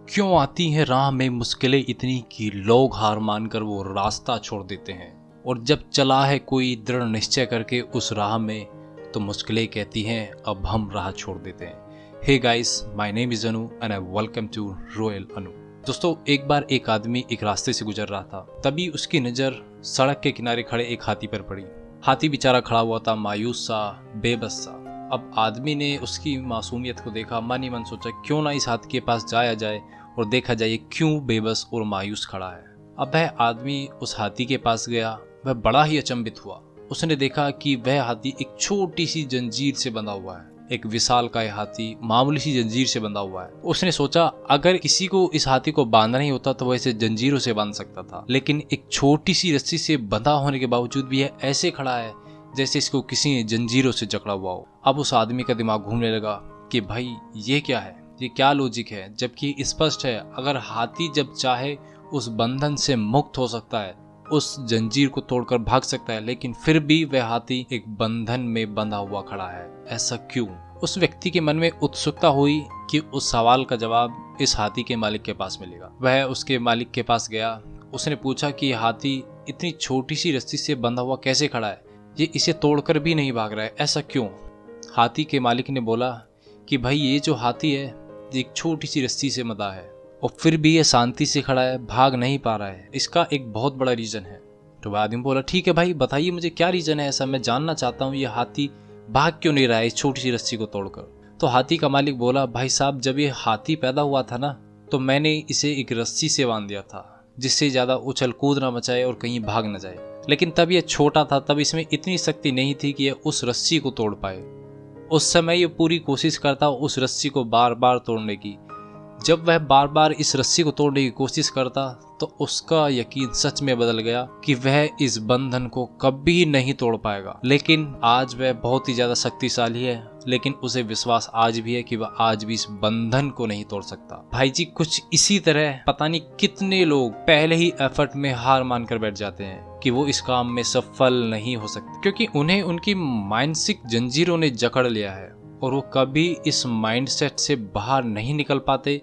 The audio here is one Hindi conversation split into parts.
क्यों आती हैं राह में मुश्किलें इतनी कि लोग हार मानकर वो रास्ता छोड़ देते हैं। और जब चला है कोई दृढ़ निश्चय करके उस राह में, तो मुश्किलें कहती हैं अब हम राह छोड़ देते हैं। Hey guys, my name is Anu and I welcome to Royal Anu. दोस्तों, एक बार एक आदमी एक रास्ते से गुजर रहा था, तभी उसकी नज़र सड़क के किनारे खड़े एक हाथी पर पड़ी। हाथी बेचारा खड़ा हुआ था, मायूस सा, बेबस सा। अब आदमी ने उसकी मासूमियत को देखा, मन ही मन सोचा क्यों ना इस हाथी के पास जाया जाए और देखा जाए क्यों बेबस और मायूस खड़ा है। अब वह आदमी उस हाथी के पास गया। वह बड़ा ही अचंभित हुआ। उसने देखा कि वह हाथी एक छोटी सी जंजीर से बंधा हुआ है। एक विशालकाय हाथी मामूली सी जंजीर से बंधा हुआ है। उसने सोचा अगर किसी को इस हाथी को बांधना ही होता तो वह इसे जंजीरों से बांध सकता था, लेकिन एक छोटी सी रस्सी से बंधा होने के बावजूद भी यह ऐसे खड़ा है जैसे इसको किसी ने जंजीरों से जकड़ा हुआ हो। अब उस आदमी का दिमाग घूमने लगा कि भाई ये क्या है, ये क्या लॉजिक है, जबकि स्पष्ट है अगर हाथी जब चाहे उस बंधन से मुक्त हो सकता है, उस जंजीर को तोड़कर भाग सकता है, लेकिन फिर भी वह हाथी एक बंधन में बंधा हुआ खड़ा है। ऐसा क्यों? उस व्यक्ति के मन में उत्सुकता हुई कि उस सवाल का जवाब इस हाथी के मालिक के पास मिलेगा। वह उसके मालिक के पास गया। उसने पूछा कि हाथी इतनी छोटी सी रस्सी से बंधा हुआ कैसे खड़ा है, ये इसे तोड़कर भी नहीं भाग रहा है, ऐसा क्यों? हाथी के मालिक ने बोला कि भाई ये जो हाथी है एक छोटी सी रस्सी से बंधा है और फिर भी ये शांति से खड़ा है, भाग नहीं पा रहा है। इसका एक बहुत बड़ा रीजन है। तो वह आदमी बोला ठीक है भाई, बताइए मुझे क्या रीजन है ऐसा, मैं जानना चाहता हूँ ये हाथी भाग क्यों नहीं रहा है इस छोटी सी रस्सी को तोड़कर। तो हाथी का मालिक बोला भाई साहब, जब ये हाथी पैदा हुआ था ना, तो मैंने इसे एक रस्सी से बांध दिया था जिससे ज्यादा उछल कूद ना मचाए और कहीं भाग न जाए। लेकिन तब ये छोटा था, तब इसमें इतनी शक्ति नहीं थी कि यह उस रस्सी को तोड़ पाए। उस समय ये पूरी कोशिश करता उस रस्सी को बार बार तोड़ने की। जब वह बार बार इस रस्सी को तोड़ने की कोशिश करता तो उसका यकीन सच में बदल गया कि वह इस बंधन को कभी नहीं तोड़ पाएगा। लेकिन आज वह बहुत ही ज्यादा शक्तिशाली है, लेकिन उसे विश्वास आज भी है कि वह आज भी इस बंधन को नहीं तोड़ सकता। भाई जी, कुछ इसी तरह पता नहीं कितने लोग पहले ही एफर्ट में हार मानकर बैठ जाते हैं कि वो इस काम में सफल नहीं हो सकते, क्योंकि उन्हें उनकी मानसिक जंजीरों ने जकड़ लिया है और वो कभी इस माइंडसेट से बाहर नहीं निकल पाते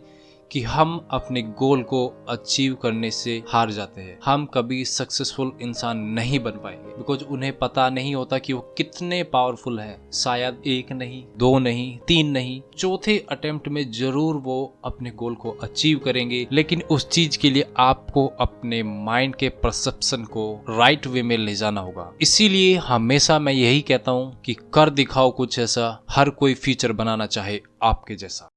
कि हम अपने गोल को अचीव करने से हार जाते हैं। हम कभी सक्सेसफुल इंसान नहीं बन पाएंगे, बिकॉज उन्हें पता नहीं होता कि वो कितने पावरफुल हैं। शायद एक नहीं, दो नहीं, तीन नहीं, चौथे अटेम्प्ट में जरूर वो अपने गोल को अचीव करेंगे, लेकिन उस चीज के लिए आपको अपने माइंड के परसेप्शन को राइट वे में ले जाना होगा। इसीलिए हमेशा मैं यही कहता हूँ कि कर दिखाओ कुछ ऐसा, हर कोई फ्यूचर बनाना चाहे आपके जैसा।